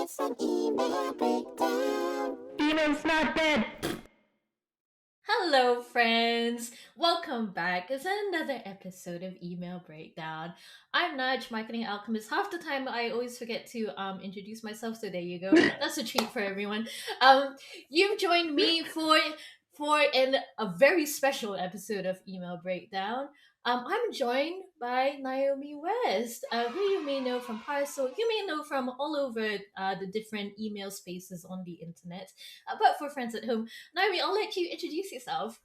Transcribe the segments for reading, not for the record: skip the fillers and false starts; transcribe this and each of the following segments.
It's an email breakdown. Email's not dead. Hello, friends. Welcome back. It's another episode of Email Breakdown. I'm Nudge, marketing alchemist. Half the time, I always forget to introduce myself. So there you go. That's a treat for everyone. You've joined me for a very special episode of Email Breakdown. I'm joined by Naomi West, who you may know from Parcel. You may know from all over the different email spaces on the internet. But for friends at home, Naomi, I'll let you introduce yourself.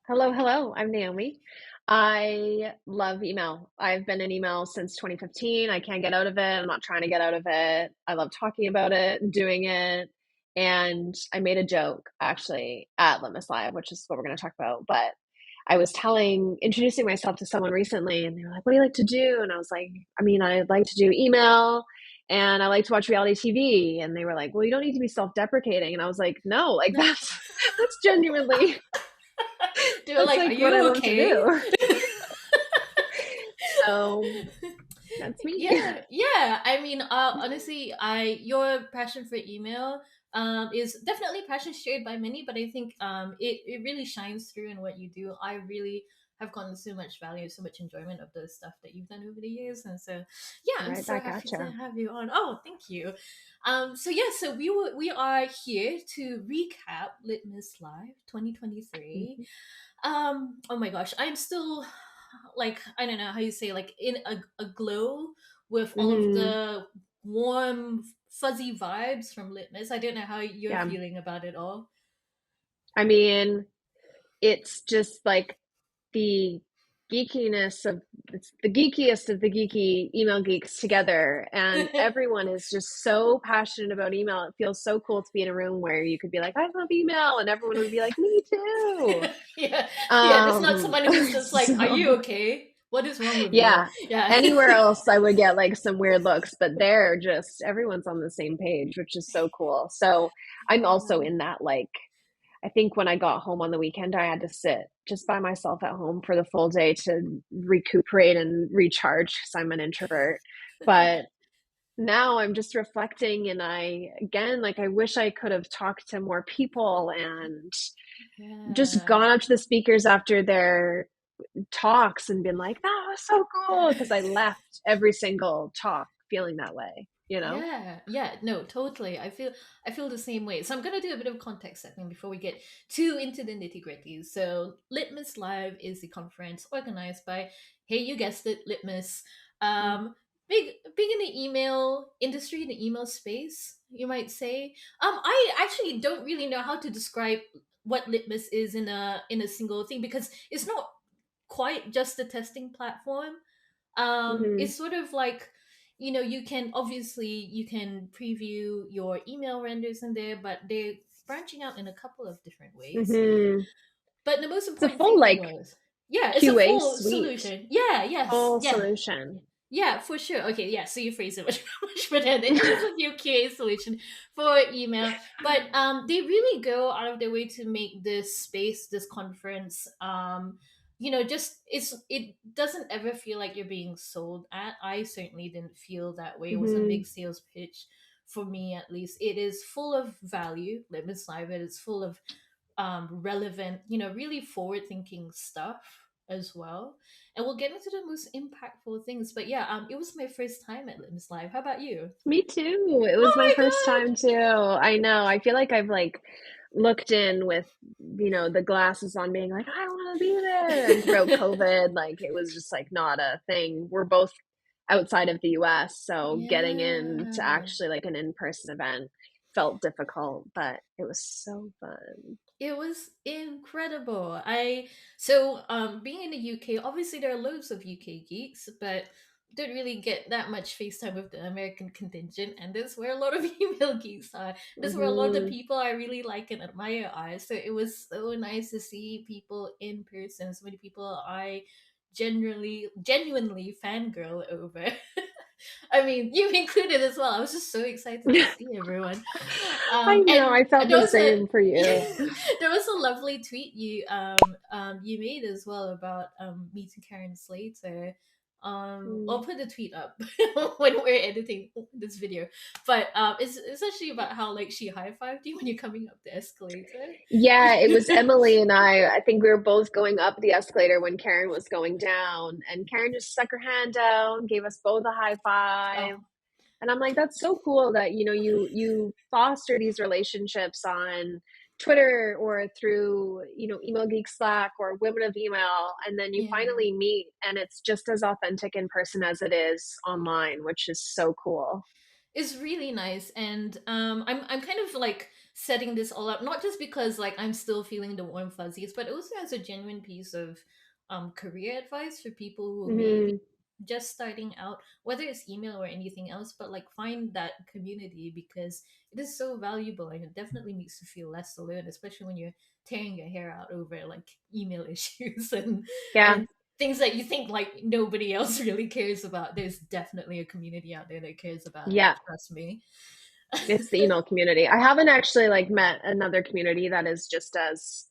Hello. I'm Naomi. I love email. I've been in email since 2015. I can't get out of it. I'm not trying to get out of it. I love talking about it and doing it. And I made a joke actually at Litmus Live, which is what we're going to talk about. But I was introducing myself to someone recently, and they were like, "What do you like to do?" And I was like, I like to do email and I like to watch reality TV. And they were like, "Well, you don't need to be self-deprecating." And I was like, "No, like that's genuinely They were that's like, "Are like what I you love to okay?" do." So that's me. Yeah. I mean, honestly, your passion for email is definitely passion shared by many, but I think it really shines through in what you do. I really have gotten so much value, so much enjoyment of the stuff that you've done over the years, and so yeah, I'm Right so back happy at to you. have you on. Oh, thank you. So we are here to recap Litmus Live 2023. Mhm. Oh my gosh, I'm still like, I don't know how you say, like in a glow with all of Mhm. the warm fuzzy vibes from Litmus. I don't know how you're Yeah. feeling about it all. I mean, it's just like the geekiness of it's the geekiest of the geeky email geeks together, and everyone is just so passionate about email. It feels so cool to be in a room where you could be like, "I love email," and everyone would be like, "Me too." Yeah, yeah. There's not someone who's just like, "Are you So okay? What is wrong with you?" yeah, Yeah. anywhere else I would get like some weird looks, but there just everyone's on the same page, which is so cool. So I'm also Yeah. in that, like, I think when I got home on the weekend, I had to sit just by myself at home for the full day to recuperate and recharge because I'm an introvert. But now I'm just reflecting, and I wish I could have talked to more people and just Yeah. gone up to the speakers after their talks and been like, "That was so cool," because I left every single talk feeling that way, you know? Yeah, no, totally. I feel the same way. So I'm gonna do a bit of context setting before we get too into the nitty gritty. So Litmus Live is the conference organized by, hey, you guessed it, Litmus. Mm. Big in the email industry, the email space, you might say. I actually don't really know how to describe what Litmus is in a single thing, because it's not quite just a testing platform. Mhm. It's sort of like, you can preview your email renders in there, but they're branching out in a couple of different ways. Mhm. But the most It's a important full, thing like, was, yeah, it's a QA full suite, solution. Yeah, yes, full yeah. solution. Yeah, for sure. Okay, yeah. So you phrase it much, much better. Then here's a new QA solution for email. But they really go out of their way to make this space, this conference, just it doesn't ever feel like you're being sold at. I certainly didn't feel that way. It was a Mhm. big sales pitch for me, at least. It is full of value. Let me slide it. It's full of relevant, really forward thinking stuff as well. And we'll get into the most impactful things. But yeah, it was my first time at Litmus Live. How about you? Me too. It was my Oh first time too. I know. I feel like I've like looked in with, the glasses on being like, I want to be there. And my throughout god. COVID, like it was just like not a thing. We're both outside of the US, so getting in to Yeah. actually like an in-person event felt difficult, but it was so fun. It was incredible. Being in the UK, obviously there are loads of UK geeks, but don't really get that much FaceTime with the American contingent, and this is where a lot of email geeks are. This is where a lot of the Hmm. people I really like and admire are. So it was so nice to see people in person, so many people I genuinely fangirl over. I mean, you included as well. I was just so excited to see everyone. I know. And I felt there the was a same for you. there was a lovely tweet you made as well about meeting Karen Slater. I'll Mm. put the tweet up when we're editing this video. But it's actually about how like she high fived you when you're coming up the escalator. Yeah, it was Emily and I. I think we were both going up the escalator when Karen was going down, and Karen just stuck her hand out, gave us both a high Oh five. And I'm like, that's so cool that you foster these relationships on Twitter or through Email Geek Slack or Women of Email, and then you yeah. finally meet, and it's just as authentic in person as it is online, which is so cool. Is really nice, and I'm kind of like setting this all up not just because like I'm still feeling the warm fuzzies, but also as a genuine piece of career advice for people who may be Hmm. just starting out, whether it's email or anything else, but like find that community because it is so valuable and it definitely makes you feel less alone, especially when you're tearing your hair out over like email issues Yeah, and things that you think like nobody else really cares about. There's definitely a community out there that cares about it. yeah, Trust me. it's the email community. I haven't actually like met another community that is just as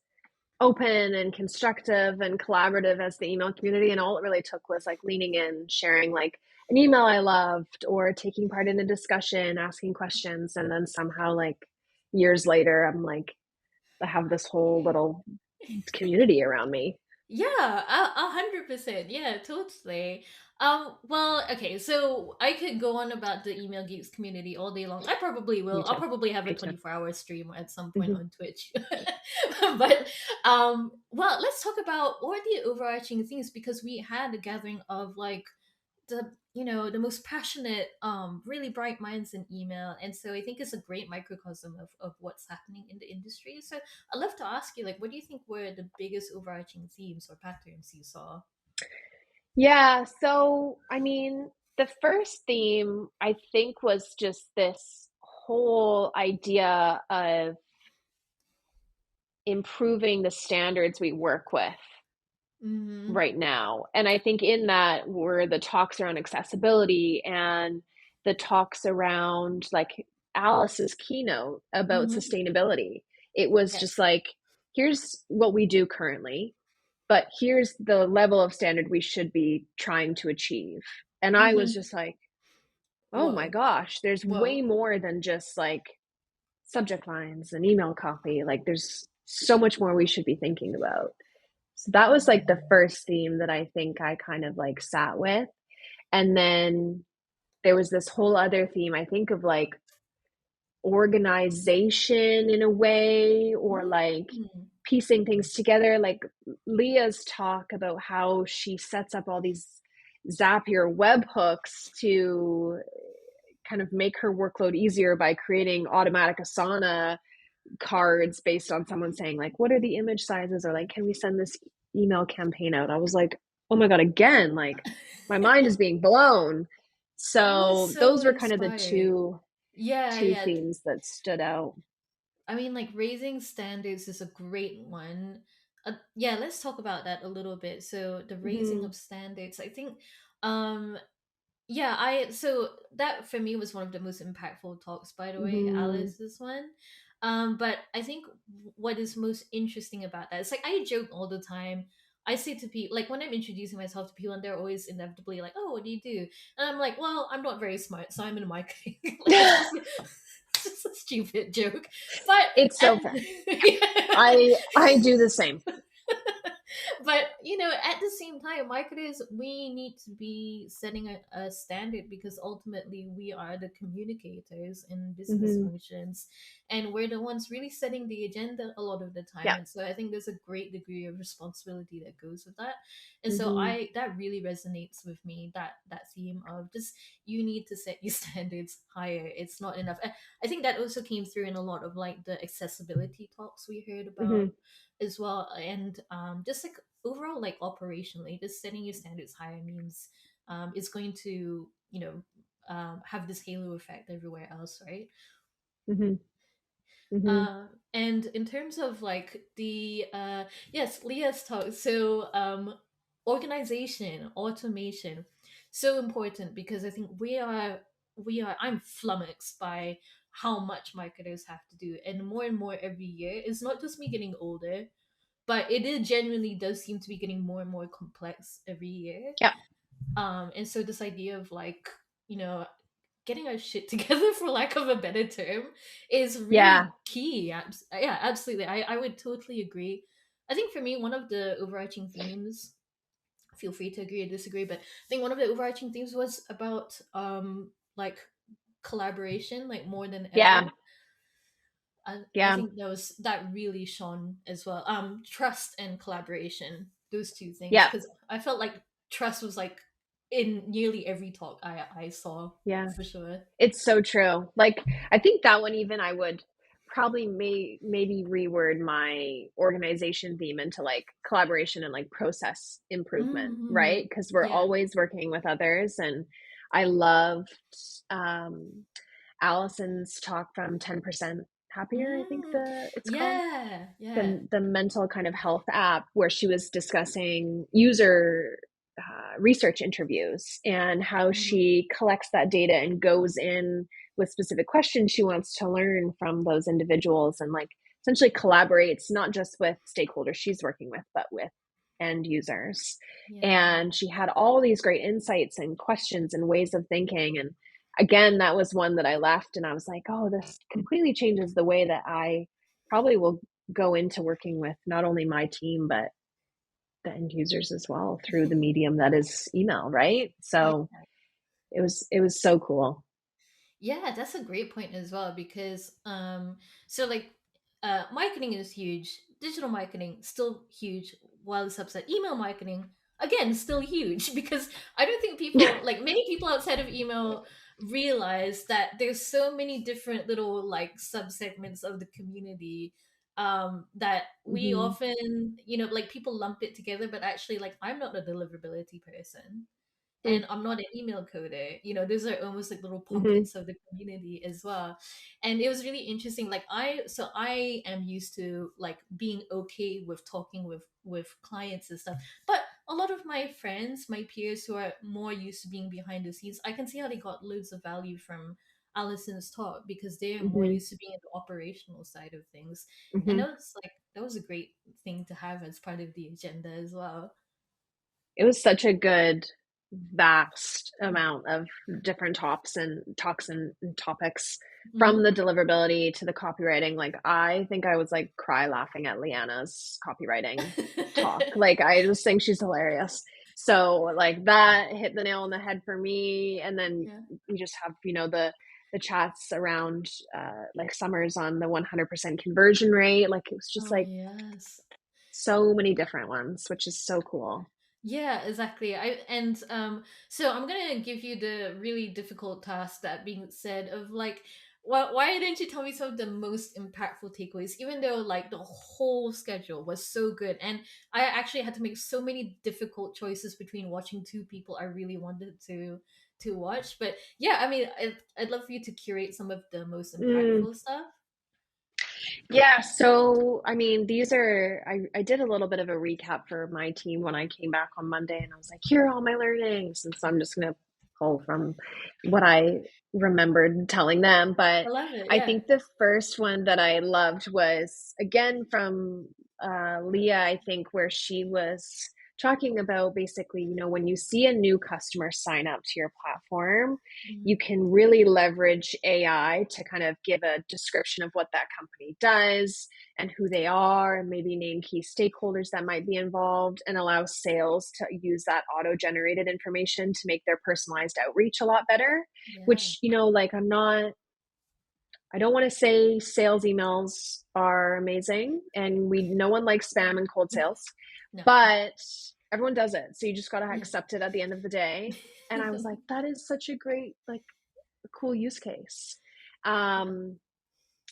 open and constructive and collaborative as the email community. And all it really took was like leaning in, sharing like an email I loved, or taking part in a discussion, asking questions. And then somehow, like years later, I'm like, I have this whole little community around me. Yeah, 100%. Yeah, totally. Well, okay, so I could go on about the email geeks community all day long. I probably Me will. I'll too. probably have a Me too. 24-hour stream at some point Hmm. on Twitch. But well, let's talk about what are the overarching things because we had a gathering of like the most passionate really bright minds in email, and so I think it's a great microcosm of what's happening in the industry. So I'd love to ask you, like, what do you think were the biggest overarching themes or patterns you saw? Yeah. So, I mean, the first theme, I think, was just this whole idea of improving the standards we work with Mm-hmm. right now. And I think in that were the talks around accessibility and the talks around like Alice's keynote about Mm-hmm. sustainability. It was just Yes. like, here's what we do currently, but here's the level of standard we should be trying to achieve. And I was Mm-hmm. just like, oh my Whoa. gosh, there's way Whoa. more than just like subject lines and email copy. Like, there's so much more we should be thinking about. So that was like the first theme that I think I kind of like sat with. And then there was this whole other theme, I think, of like organization in a way, or like Mm-hmm. piecing things together. Like Leah's talk about how she sets up all these Zapier webhooks to kind of make her workload easier by creating automatic Asana cards based on someone saying like, what are the image sizes, or like, can we send this email campaign out? I was like, oh my god, again, like my mind is being blown. That was So so those were kind of the inspiring. Yeah, two yeah. themes that stood out. I mean, like raising standards is a great one. Yeah, let's talk about that a little bit. So the raising Hmm. of standards, I think, um, yeah, I so that for me was one of the most impactful talks. By the way, Hmm. Alice's one. But I think what is most interesting about that is like I joke all the time. I say to people like when I'm introducing myself to people, and they're always inevitably like, "Oh, what do you do?" And I'm like, "Well, I'm not very smart, so I'm in marketing." Like it's just a stupid joke, but It's at so fair. I do the same. but at the same time, marketers, we need to be setting a standard because ultimately we are the communicators in business Hmm. functions, and we're the ones really setting the agenda a lot of the time. Yeah. And so I think there's a great degree of responsibility that goes with that. And so Hmm. I that really resonates with me, that theme of just you need to set your standards higher. It's not enough. I think that also came through in a lot of like the accessibility talks we heard about Hmm. as well, and just like overall like operationally just setting your standards higher means it's going to have this halo effect everywhere else, right? Hmm. Hmm. And in terms of like the yes, Leah's talk, so organization, automation, so important because I think we are I'm flummoxed by how much marketers have to do, and more every year. It's not just me getting older, but it genuinely does seem to be getting more and more complex every year. Yeah. And so this idea of like, you know, getting our shit together, for lack of a better term, is Yeah. really key. Yeah, absolutely. I would totally agree. I think for me, one of the overarching themes, feel free to agree or disagree, but I think one of the overarching themes was about like collaboration, like more than Yeah. ever. I Yeah. think that really shone as well. Trust and collaboration, those two things, Yeah. because I felt like trust was like in nearly every talk I saw, Yeah. for sure. It's so true. Like, I think that one even I would probably maybe reword my organization theme into like collaboration and like process improvement, Mm-hmm. right? Because we're Yeah. always working with others. And I loved um, Allison's talk from 10% Happier, I think Mm. it's called Yeah. Yeah. the mental kind of health app, where she was discussing user research interviews and how Mhm. she collects that data and goes in with specific questions she wants to learn from those individuals, and like essentially collaborates not just with stakeholders she's working with, but with end users. Yeah. And she had all these great insights and questions and ways of thinking. And again, that was one that I left and I was like, oh, this completely changes the way that I probably will go into working with not only my team, but the end users as well through the medium that is email, right? Yeah. So it was so cool. Yeah, that's a great point as well, because so like marketing is huge, digital marketing still huge, while the subset email marketing, again, still huge, because I don't think people, like many people outside of email, realize that there's so many different little like subsegments of the community, that we Hmm. often, like people lump it together, but actually, like, I'm not a deliverability person, and Mm-hmm. I'm not an email coder. Those are almost like little Mm-hmm. pockets of the community as well. And it was really interesting. Like, I am used to like being okay with talking with clients and stuff. But a lot of my friends, my peers who are more used to being behind the scenes, I can see how they got loads of value from Allison's talk, because they're more Mm-hmm. used to being in the operational side of things. And Mm-hmm. that was a great thing to have as part of the agenda as well. It was such a good, vast amount of different talks and topics, from the Mm. deliverability to the copywriting. Like, I think I was like cry laughing at Leanna's copywriting talk. Like, I just think she's hilarious. So like that hit the nail on the head for me. And then Yeah. we just have, the chats around like Summers on the 100% conversion rate. Like, it was just Oh like yes. so many different ones, which is so cool. Yeah, exactly. So I'm gonna give you the really difficult task, that being said, of like, why didn't you tell me some of the most impactful takeaways, even though like the whole schedule was so good, and I actually had to make so many difficult choices between watching two people I really wanted to watch. But yeah, I mean, I'd love for you to curate some of the most Mm. impactful stuff. Yeah, so I mean, I did a little bit of a recap for my team when I came back on Monday, and I was like, here are all my learnings. And so I'm just gonna pull from what I remembered telling them. But I love it. I Yeah. think the first one that I loved was again from Leah, I think, where she was talking about basically, when you see a new customer sign up to your platform, Mhm. you can really leverage AI to kind of give a description of what that company does and who they are, and maybe name key stakeholders that might be involved, and allow sales to use that auto generated information to make their personalized outreach a lot better. Yeah. Which, like, I don't want to say sales emails are amazing, and no one likes spam and cold sales, No. but everyone does it. So you just got to Yeah. accept it at the end of the day. And I was like, that is such a great, like, a cool use case. Um,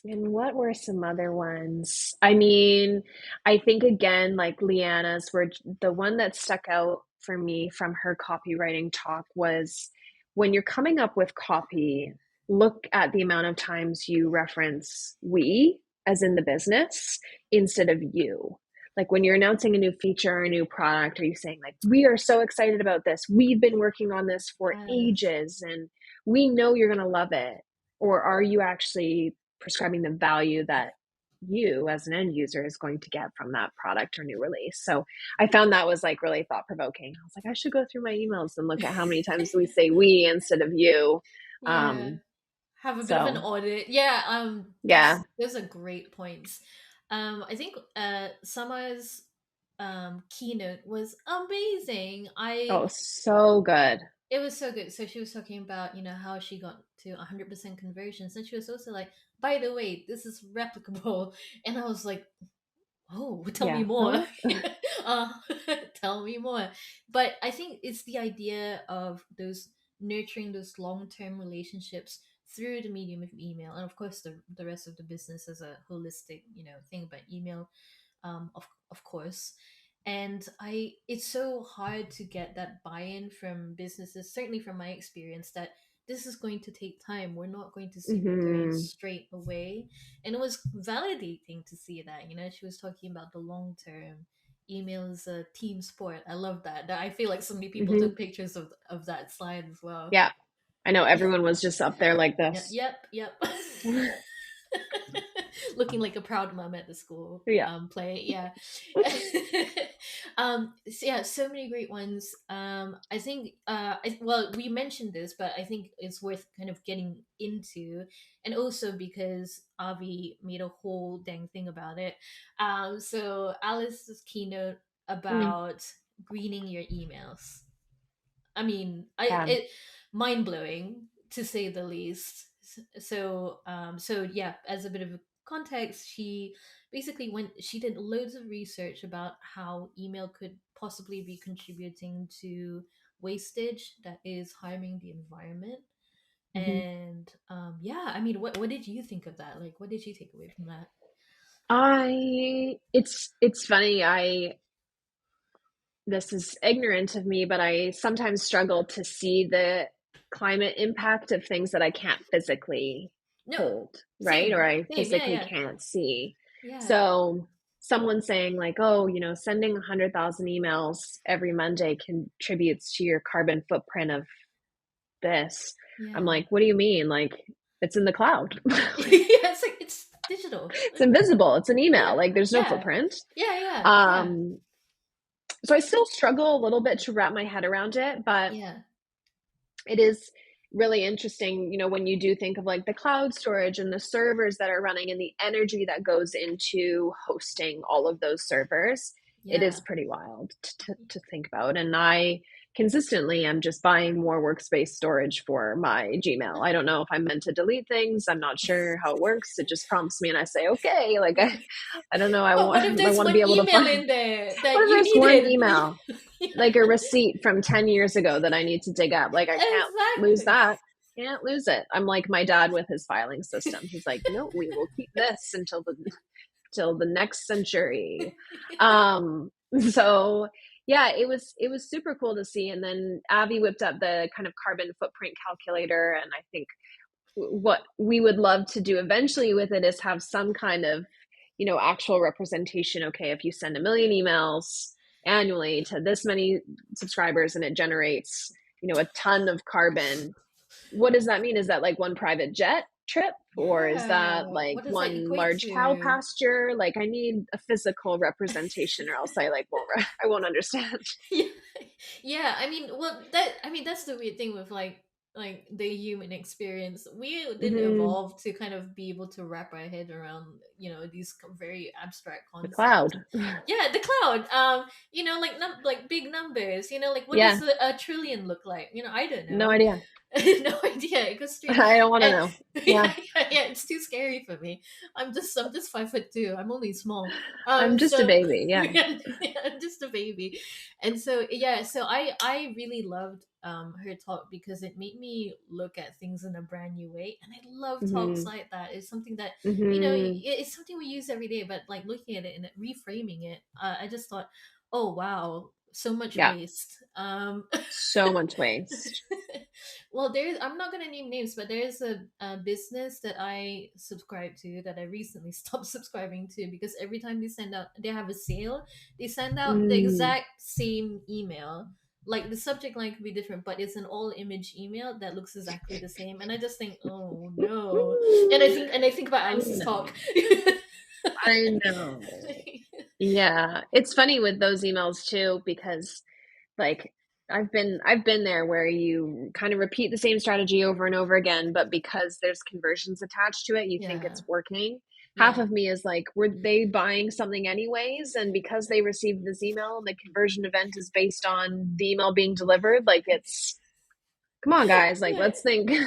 and what were some other ones? I mean, I think again, like Leanna's, were the one that stuck out for me from her copywriting talk was, when you're coming up with copy, look at the amount of times you reference we, as in the business, instead of you. Like, when you're announcing a new feature or a new product, are you saying like, we are so excited about this, we've been working on this for Yes. ages, and we know you're going to love it? Or are you actually prescribing the value that you as an end user is going to get from that product or new release. So I found that was like really thought provoking. I was like, I should go through my emails and look at how many times we say we instead of you. Yeah. Have a bit of an So audit. Yeah, yeah. those are great points. I think Summer's keynote was amazing. Oh, so good. It was so good. So she was talking about, how she got to 100% conversions, and she was also like, by the way, this is replicable. And I was like, oh, tell me Yeah. more. Huh? uh, tell me more. But I think it's the idea of those nurturing those long-term relationships through the medium of email, and of course the rest of the business as a holistic, thing. But email, of course. And it's so hard to get that buy-in from businesses, certainly from my experience, that this is going to take time. We're not going to see returns Hmm. straight away. And it was validating to see that. She was talking about the long term. Email is a team sport. I love that. I feel like so many people Hmm. took pictures of that slide as well. Yeah. I know everyone was just up there like Yeah, this. yep. Looking like a proud mom at the school Yeah. play. Yeah. So yeah, so many great ones. I think well, we mentioned this, but I think it's worth kind of getting into, and also because Avi made a whole dang thing about it. So Alice's keynote Mm, about greening your emails. I mean, I yeah. it mind blowing to say the least. So yeah, as a bit of a context, she basically she did loads of research about how email could possibly be contributing to wastage that is harming the environment. Hmm. And yeah, I mean, what did you think of that? Like, what did you take away from that? It's funny. This is ignorant of me, but I sometimes struggle to see the climate impact of things that I can't physically No, hold, right? Or same, I same. Yeah, physically yeah, can't see. yeah, So someone saying like, oh, sending 100,000 emails every Monday contributes to your carbon footprint of this. I'm yeah. like, what do you mean? Like, it's in the cloud. Yeah, it's like it's digital. It's invisible. It's an email. Yeah, Like, there's no yeah, footprint. yeah. Um, so I still struggle a little bit to wrap my head around it, but Yeah, it is really interesting, when you do think of like the cloud storage and the servers that are running and the energy that goes into hosting all of those servers. It is yeah. pretty wild to think about. And I consistently am just buying more workspace storage for my Gmail. I don't know if I'm meant to delete things. I'm not sure how it works. It just prompts me and I say, okay, like I don't know. I But want, what if I there's want to one be able to email find, in there what that if you there's one needed? email, Yeah, like a receipt from 10 years ago that I need to dig up? Like I can't lose exactly. that. Can't lose it. I'm like my dad with his filing system. He's like, no, we will keep this until the next century. Um, so yeah, it was super cool to see. And then Avi whipped up the kind of carbon footprint calculator, and I think what we would love to do eventually with it is have some kind of actual representation. Okay, if you send 1 million emails annually to this many subscribers and it generates a ton of carbon, what does that mean? Is that like one private jet trip, or is that Yeah. like What does that one equate large cow to? pasture? Like I need a physical representation or else I like won't I won't understand. Yeah, yeah. I mean, well, that's the weird thing with like the human experience. We didn't Hmm. evolve to kind of be able to wrap our head around these very abstract The concepts. cloud. Yeah, the cloud. Like like big numbers. Like what Yeah, does a trillion look like? I don't no know. idea. No idea. It goes straight. I don't want to And know. yeah, Yeah, yeah. It's too scary for me. I'm just 5'2". I'm only small. I'm just a So baby. Yeah. yeah, I'm just a baby. And so yeah, so I really loved her talk because it made me look at things in a brand new way. And I love talks Hmm. like that. It's something that Hmm. it's something we use every day, but like looking at it and reframing it, I just thought, oh wow, so much Yeah, waste. so much waste. Well, I'm not gonna name names, but there's a business that I subscribe to that I recently stopped subscribing to because every time they have a sale, they send out the Mm. exact same email. Like the subject line could be different, but it's an all image email that looks exactly the same. And I just think, oh no. And I think about Oh Alice's no. talk. I know. Yeah. It's funny with those emails too, because like I've been there where you kind of repeat the same strategy over and over again, but because there's conversions attached to it, you think Yeah. it's working. Half Yeah. of me is like, were they buying something anyways? And because they received this email and the conversion event is based on the email being delivered, like it's come on guys, like Yeah. let's think. Did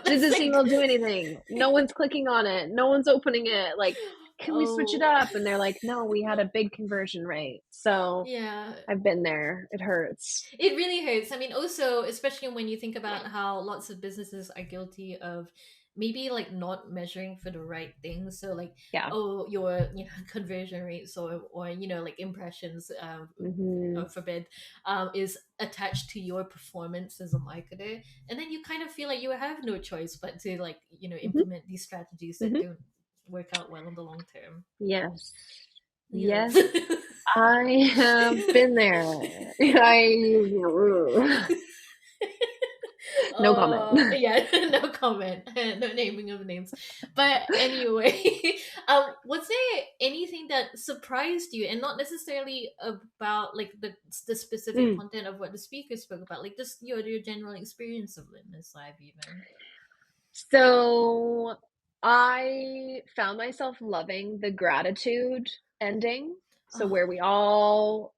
Let's this think. email do anything? No one's clicking on it. No one's opening it. Like, can we switch it Oh. up? And they're like, no, we had a big conversion rate. So Yeah. I've been there. It hurts. It really hurts. I mean, also, especially when you think about how lots of businesses are guilty of maybe like not measuring for the right things. So like, Yeah. oh, your conversion rates or like impressions, Hmm. God forbid, is attached to your performance as a marketer, and then you kind of feel like you have no choice but to like Hmm. implement these strategies that Hmm. don't work out well in the long term. Yes. Yeah. Yes, I have been there. I no comment. Yeah, no comment, no naming of names. But anyway, was there anything that surprised you, and not necessarily about like the specific Mm. content of what the speaker spoke about, like just your general experience of Litmus Live, even? So I found myself loving the gratitude ending. So Oh, where we all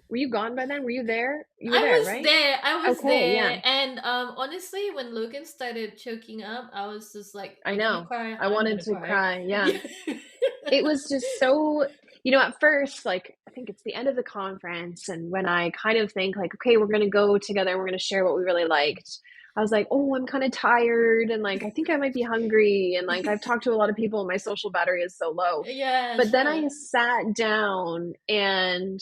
were you gone by then? Were you there? You were I there, was right? there. I was Okay, yeah. there, and honestly, when Logan started choking up, I was just like, I if you know. cry, I I'm wanted gonna to cry. cry. Yeah. Yeah. It was just so, at first, like, I think it's the end of the conference. And when I kind of think, like, okay, we're going to go together and we're going to share what we really liked, I was like, oh, I'm kind of tired. And like, I think I might be hungry. And like, I've talked to a lot of people and my social battery is so low. Yeah, But then sure. I sat down and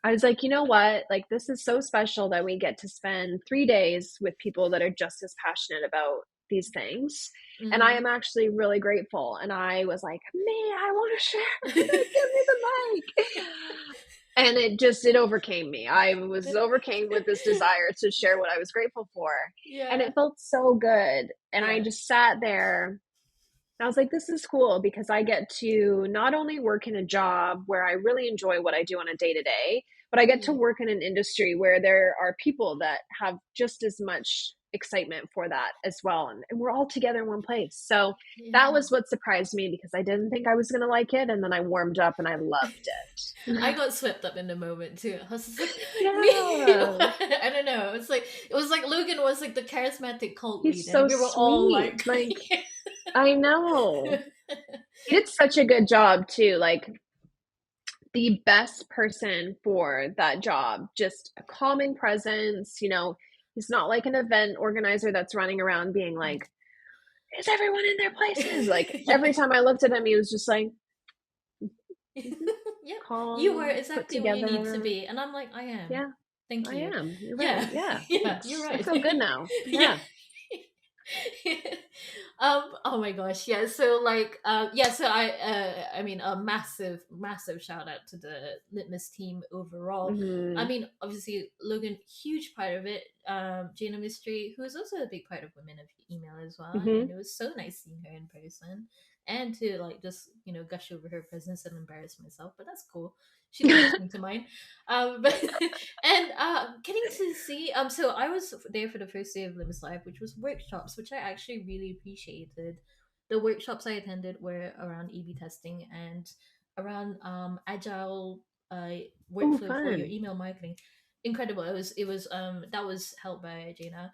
I was like, you know what? Like, this is so special that we get to spend 3 days with people that are just as passionate about these things. And I Mm-hmm. am actually really grateful. And I was like, man, I want to share. Give me the mic. And it overcame me. I was overcame with this desire to share what I was grateful for. And Yeah. it felt so good. And I Yeah. just sat there. I was like, this is cool because I get to not only work in a job where I really enjoy what I do on a day to day, but I get to Yeah. work in an industry where there are people that have just as much excitement for that as well. And we're all together in one place. So that Yeah. was what surprised me because I didn't think I was going to like it. And then I warmed up and I loved I it. got swept up in the moment too. I was just like, me. Yeah. I don't know. It was like Logan was like the charismatic cult He's leader, and so we were all sweet. like, Like, I know. He did such a good job too. Like, the best person for that job. Just a calming presence. He's not like an event organizer that's running around being like, is everyone in their places? Like yeah. every time I looked at him, he was just like mhm, Yep. You were calm, put exactly where you need to together. be, and I'm like, I am. Yeah, Thank I you. am. You're right. Yeah. Yeah, Yeah. You're thanks. I right. feel good now. Yeah. Yeah. Oh my gosh, yeah. So like yeah, so I mean, a massive shout out to the Litmus team overall. I Hmm. mean, obviously Logan, huge part of it. Jana Mystery, who is also a big part of Women of Email as well. I mean, Hmm. it was so nice seeing her in person and to like just gush over her presence and embarrass myself, but that's cool. She didn't listen to mine. But and getting to see so I was there for the first day of Limbs Live, which was workshops, which I actually really appreciated. The workshops I attended were around A/B testing and around agile Oh, workflow for your fun. email marketing. Incredible. It was that was held by Jaina,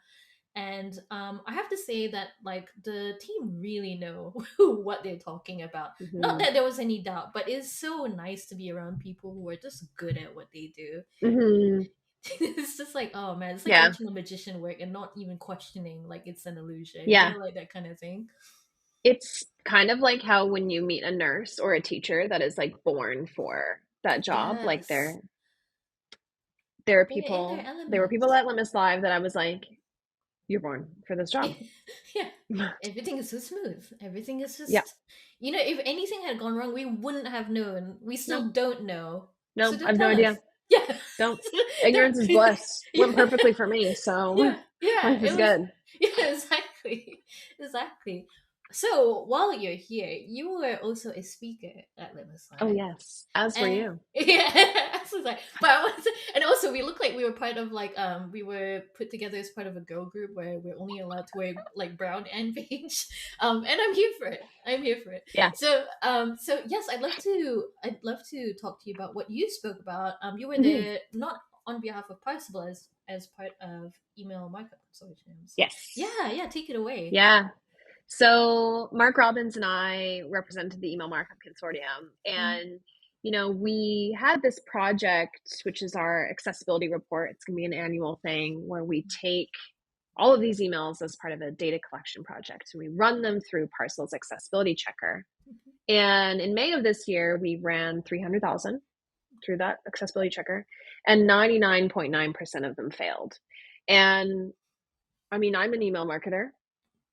and I have to say that like the team really know what they're talking about. Not Hmm. that there was any doubt, but it's so nice to be around people who are just good at what they do. Hmm. It's just like, oh man, it's like Yeah. watching a magician work and not even questioning like it's an illusion, Yeah. like that kind of thing. It's kind of like how when you meet a nurse or a teacher that is like born for that job, like Yes, there are they're in their people there were element. people at Limits Live that I was like, you're born for this job. Yeah, everything is so smooth. Everything is Yeah. just, if anything had gone wrong, we wouldn't have known. We No, still don't know. So no, I don't have no tell us. idea. Yeah. Don't. Don't. Ignorance is bliss. Went Yeah. perfectly for me, so Yeah. Yeah. life It is was. good. Yeah. Exactly. Exactly. So while you're here, you were also a speaker at Litmus Oh, Live. yes. As were And you. yeah, so it's like, but I was, and also we look like we were part of like we were put together as part of a girl group where we're only allowed to wear like brown and beige. And I'm here for it. I'm here for it. Yeah. So yes, I'd love to talk to you about what you spoke about. You were Mhm. there not on behalf of Parsible as part of email markup consortium. So Yes. yeah, take it away. Yeah. So Mark Robbins and I represented the Email Markup Consortium, Mm-hmm. and we had this project, which is our accessibility report. It's going to be an annual thing where we take all of these emails as part of a data collection project, and we run them through Parcel's accessibility checker. And in May of this year, we ran 300,000 through that accessibility checker, and 99.9% of them failed. And I mean, I'm an email marketer,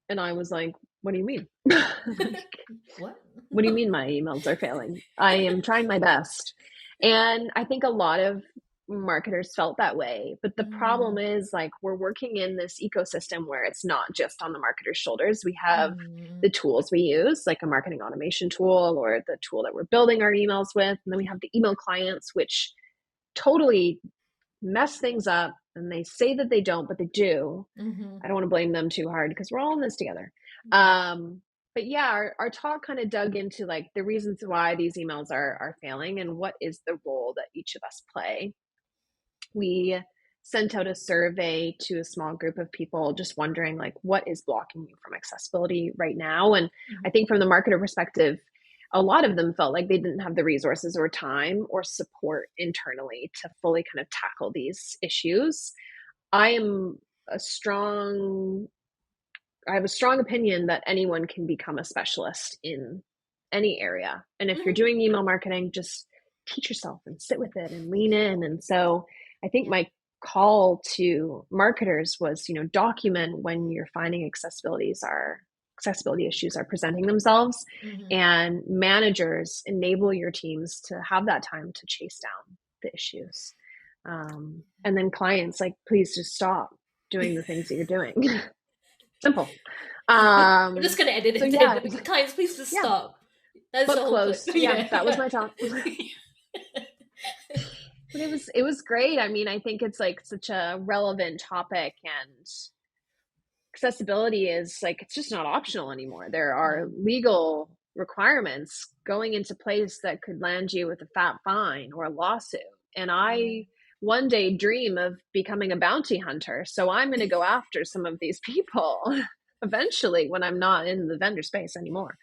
and I was like, what do you mean? Like, What? what do you mean my emails are failing? I am trying my best. And I think a lot of marketers felt that way. But the problem Mm, is, like, we're working in this ecosystem where it's not just on the marketer's shoulders. We have mm, the tools we use, like a marketing automation tool or the tool that we're building our emails with. And then we have the email clients, which totally mess things up. And they say that they don't, but they do. mm-hmm. I don't want to blame them too hard because we're all in this together. Yeah. But yeah, our talk kind of dug into like the reasons why these emails are failing and what is the role that each of us play. We sent out a survey to a small group of people just wondering like what is blocking you from accessibility right now. And I think from the marketer perspective, a lot of them felt like they didn't have the resources or time or support internally to fully kind of tackle these issues. I am a strong I have a strong opinion that anyone can become a specialist in any area. And if you're Mm-hmm. doing email marketing, just teach yourself and sit with it and lean in. And so I think Yeah. my call to marketers was, document when you're finding accessibility issues are presenting themselves, Mm-hmm. and managers enable your teams to have that time to chase down the issues. And then clients, like, please just stop doing the things that you're doing. Simple. We're just gonna edit So it. yeah, Clients, please just yeah, stop. That's the book whole clip. closed. Yeah, Yeah, that was yeah. my talk. But it was great. I mean, I think it's like such a relevant topic, and accessibility is like, it's just not optional anymore. There are No. legal requirements going into place that could land you with a fat fine or a lawsuit. And Yeah. I one day dream of becoming a bounty hunter. So I'm going to go after some of these people eventually when I'm not in the vendor space anymore.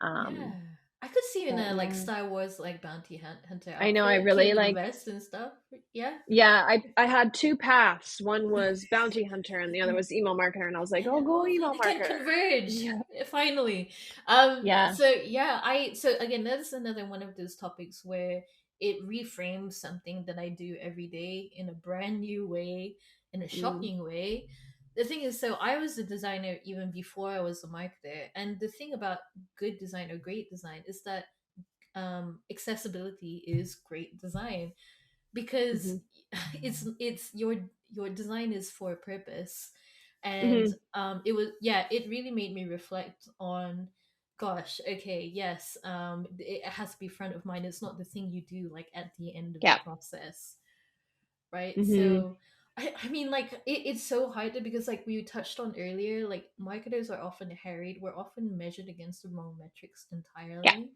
Yeah. Um, I could see you in but a like yeah, Star Wars like bounty hunter I know I outfit, really clean your like, vest and stuff. Yeah. yeah, I had two paths. One was bounty hunter and the other was email marketer. And I was like, And oh, go oh, email they can marketer. converge Yeah. finally. Yeah. So yeah, so again, that's another one of those topics where it reframes something that I do every day in a brand new way, in a Mm, shocking way. The thing is, so I was a designer even before I was a marketer, and the thing about good design or great design is that accessibility is great design because hmm it's your design is for a purpose. And hmm it really made me reflect on, gosh, okay, yes, it has to be front of mind. It's not the thing you do like at the end of the Yeah. process, right? hmm So I mean, like it's so hard because like we touched on earlier, like marketers are often harried. We're often measured against the wrong metrics Yeah. entirely.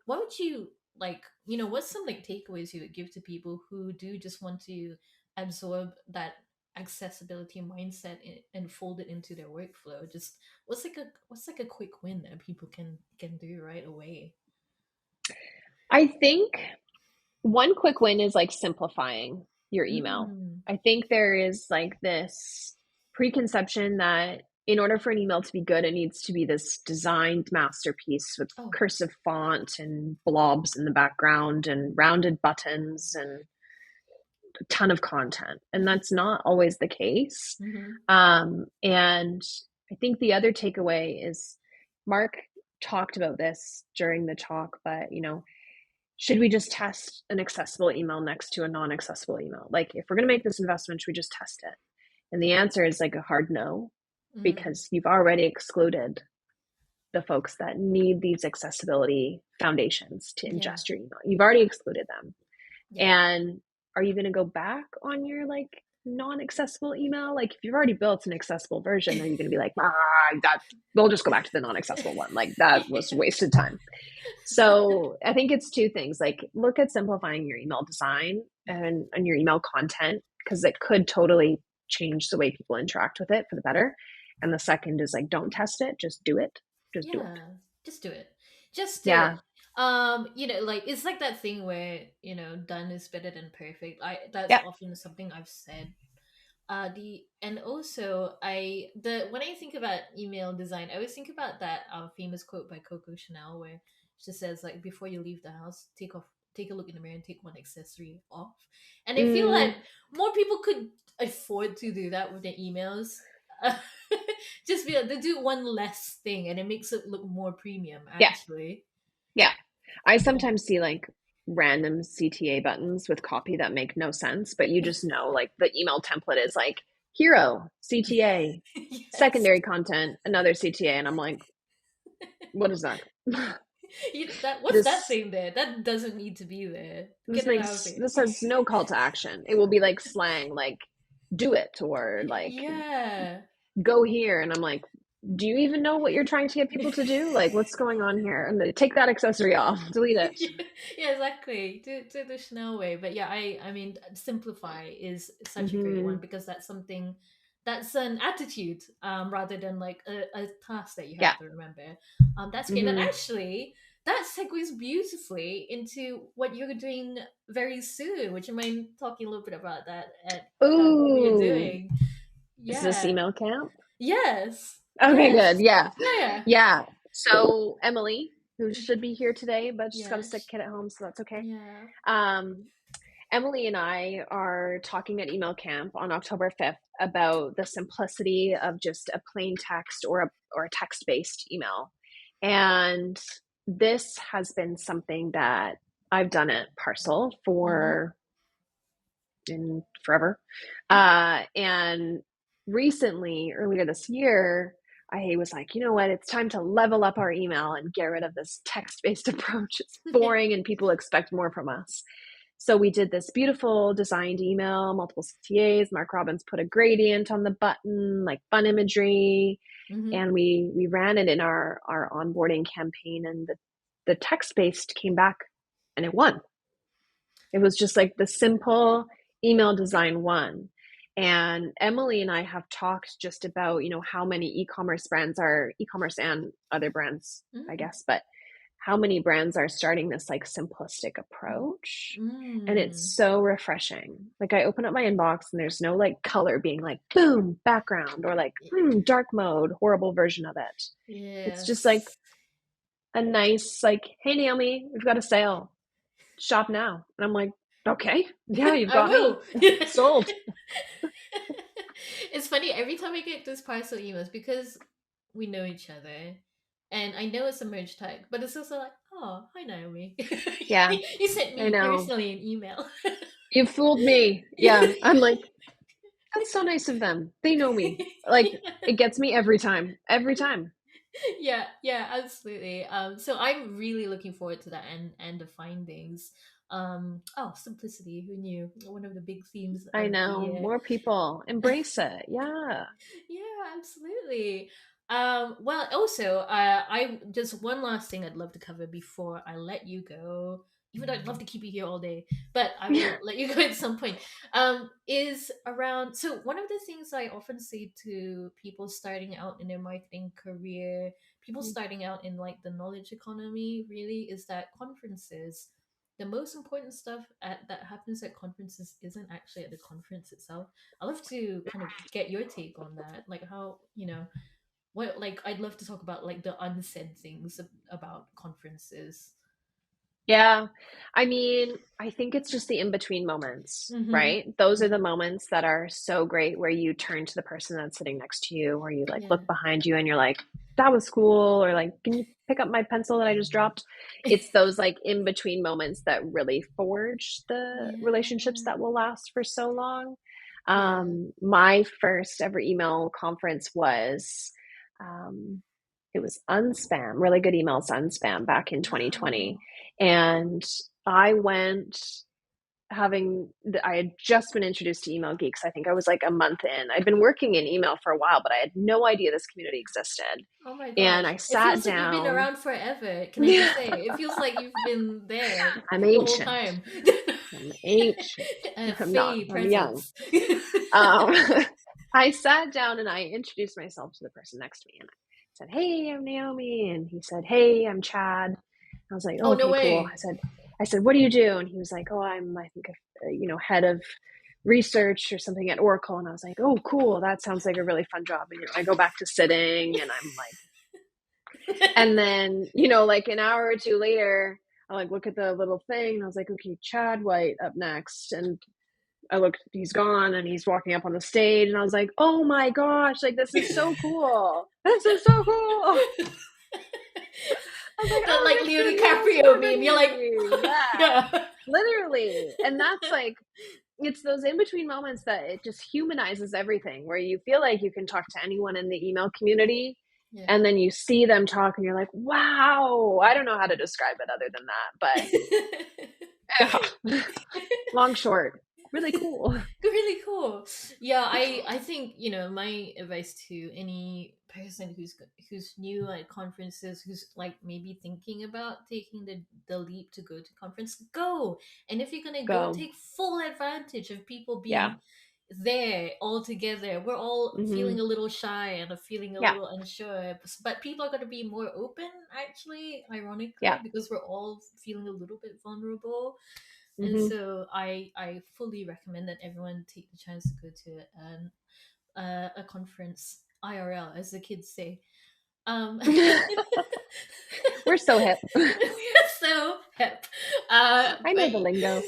What would you like, what's some like takeaways you would give to people who do just want to absorb that accessibility mindset and fold it into their workflow? Just what's like a quick win that people can do right away? I think one quick win is like simplifying your email. Mm. I think there is like this preconception that in order for an email to be good, it needs to be this designed masterpiece with Oh. cursive font and blobs in the background and rounded buttons and a ton of content. And that's not always the case. Mm-hmm. And I think the other takeaway is Mark talked about this during the talk, but should we just test an accessible email next to a non-accessible email? Like, if we're going to make this investment, should we just test it? And the answer is like a hard no, Mm. because you've already excluded the folks that need these accessibility foundations to Yeah. ingest your email. You've already excluded them. Yeah. And are you going to go back on your like non-accessible email? Like if you've already built an accessible version, are you going to be like, that we'll just go back to the non-accessible one? Like that was wasted time. So I think it's two things. Like look at simplifying your email design and your email content, because it could totally change the way people interact with it for the better. And the second is like, don't test it, just do it. Just do it. Yeah, just do it. Just do it. Yeah. Like it's like that thing where, done is better than perfect. That's Yeah. often something I've said. The and also I the when I think about email design, I always think about that famous quote by Coco Chanel where she says like before you leave the house, take a look in the mirror and take one accessory off. And I feel like Mm, more people could afford to do that with their emails. Just be like, they do one less thing and it makes it look more premium yeah. actually. Yeah. I Yeah. sometimes see like random CTA buttons with copy that make no sense, but you just know like the email template is like hero, CTA, Yes. secondary content, another CTA. And I'm like, what is that? What's that this thing there? That doesn't need to be there. this Get it out of makes it. this has no call to action. It will be like slang, like do it or like Yeah. go here. And I'm like, do you even know what you're trying to get people to do? Like, what's going on here? And then take that accessory off, delete it. Yeah, exactly. Do the Chanel way. But yeah, I mean, simplify is such a great one Hmm. because that's something that's an attitude, rather than like a task that you Yeah. have to remember. That's great. And Hmm. actually, that segues beautifully into what you're doing very soon. Would you mind talking a little bit about that at what you're Ooh, doing? is this Yeah. email camp? Yes. Okay, good. Yes. Yeah. Yeah. Yeah. Yeah. So Emily, who should be here today, but she's got a sick Yes. kid at home, so that's okay. Yeah. Um, Emily and I are talking at email camp on October 5th about the simplicity of just a plain text or a text-based email. And this has been something that I've done at Parcel Mm-hmm. for in forever. Yeah. And recently, earlier this year, I was like, you know what? It's time to level up our email and get rid of this text based approach. It's boring and people expect more from us. So we did this beautiful designed email, multiple CTAs. Mark Robbins put a gradient on the button, like fun imagery, Mm-hmm. and we ran it in our onboarding campaign, and the text based came back and it won. It was just like the simple email design one. And Emily and I have talked just about, how many e-commerce brands are e-commerce and other brands, I Mm. guess, but how many brands are starting this like simplistic approach. And it's Mm. so refreshing. Like I open up my inbox and there's no like color being like boom, background or like dark mode, horrible version of it. It's just like Yes. a nice like, hey Naomi, we've got a sale, shop now. And I'm like, okay, yeah, you've I got me will. sold. It's funny every time I get those parcel emails because we know each other, and I know it's a merge tag, but it's also like, oh, hi Naomi. Yeah, You sent I me know. personally an email. You fooled me. Yeah. I'm like, that's so nice of them. They know me. Like, it gets me every time. Every time. Yeah, yeah, absolutely. So I'm really looking forward to that and the findings. Simplicity, who knew? One of the big themes I of the know. year. More people embrace it. Yeah. Yeah, absolutely. Well, also, I just one last thing I'd love to cover before I let you go. Even though I'd love to keep you here all day, but I will let you go at some point. Is around so one of the things I often say to people starting out in their marketing career, people starting out in like the knowledge economy, really, is that conferences. The most important stuff that happens at conferences isn't actually at the conference itself. I'd love to kind of get your take on that. Like how, what like I'd love to talk about like the unsaid things about conferences. Yeah. I mean, I think it's just the in between moments, Mm-hmm. right? Those are the Mm-hmm. moments that are so great where you turn to the person that's sitting next to you, or you like Yeah. look behind you and you're like, that was cool, or like, can you pick up my pencil that I just dropped? It's those like in between moments that really forge the relationships Yeah. that will last for so long. Yeah. My first ever email conference was it was unspam, really good emails unspam back in 2020. Wow. And I went I had just been introduced to Email Geeks. I think I was like a month in. I'd been working in email for a while, but I had no idea this community existed. Oh my And gosh. I It sat feels like you've been down. around forever. Can I just say? It feels like you've been there I'm the whole ancient. time. I'm ancient. A I'm not. Faye I'm young. presence. Um, I sat down and I introduced myself to the person next to me, and I said, "Hey, I'm Naomi," and he said, "Hey, I'm Chad." I was like, "Oh, Oh, no okay, cool." way. I said, "What do you do?" And he was like, "Oh, I think, head of research or something at Oracle." And I was like, "Oh, cool. That sounds like a really fun job." And I go back to sitting, and I'm like, and then like an hour or two later, I like look at the little thing, and I was like, "Okay, Chad White up next," and I looked, he's gone, and he's walking up on the stage, and I was like, "Oh my gosh, like this is so cool. This is so cool." I was like, The "Oh, like Leo Mr. Neil DiCaprio meme. You're like, Celebrity." Yeah, yeah. literally. And that's like, it's those in between moments that it just humanizes everything, where you feel like you can talk to anyone in the email community, Yeah. and then you see them talk and you're like, wow. I don't know how to describe it other than that, but yeah. Long short, really cool. Really cool. Yeah, I think my advice to any person who's new at conferences, who's like maybe thinking about taking the leap to go to conference, go. And if you're gonna go, Go. take full advantage of people Yeah. being there all together. We're all Hmm. feeling a little shy and feeling a Yeah. little unsure, but people are going to be more open, actually, ironically, Yeah. because we're all feeling a little bit vulnerable. And Hmm. so I fully recommend that everyone take the chance to go to a conference IRL, as the kids say. Um, We're so hip. we're so hip. I know But the lingo.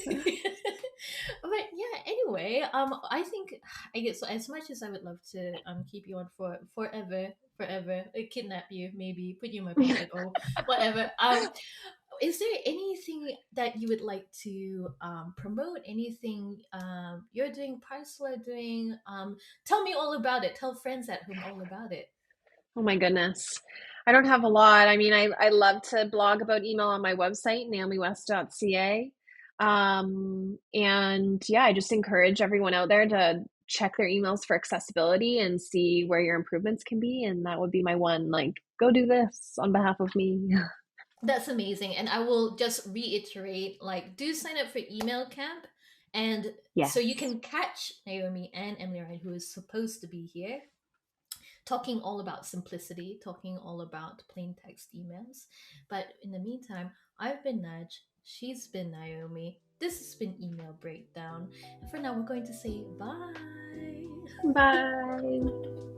but yeah. Anyway, I think I guess so. As much as I would love to keep you on for forever, kidnap you, maybe put you in my pocket or whatever. Is there anything that you would like to promote? Anything you're doing, Parcel are doing? Tell me all about it. Tell friends at home all about it. Oh my goodness. I don't have a lot. I mean, I love to blog about email on my website, naomiwest.ca. And yeah, I just encourage everyone out there to check their emails for accessibility and see where your improvements can be. And that would be my one, like, go do this on behalf of me. That's amazing. And I will just reiterate, like, do sign up for email camp. And so you Yes. can catch Naomi and Emily Ryan, who is supposed to be here, talking all about simplicity, talking all about plain text emails. But in the meantime, I've been Nudge, she's been Naomi, this has been Email Breakdown. And for now, we're going to say bye. Bye.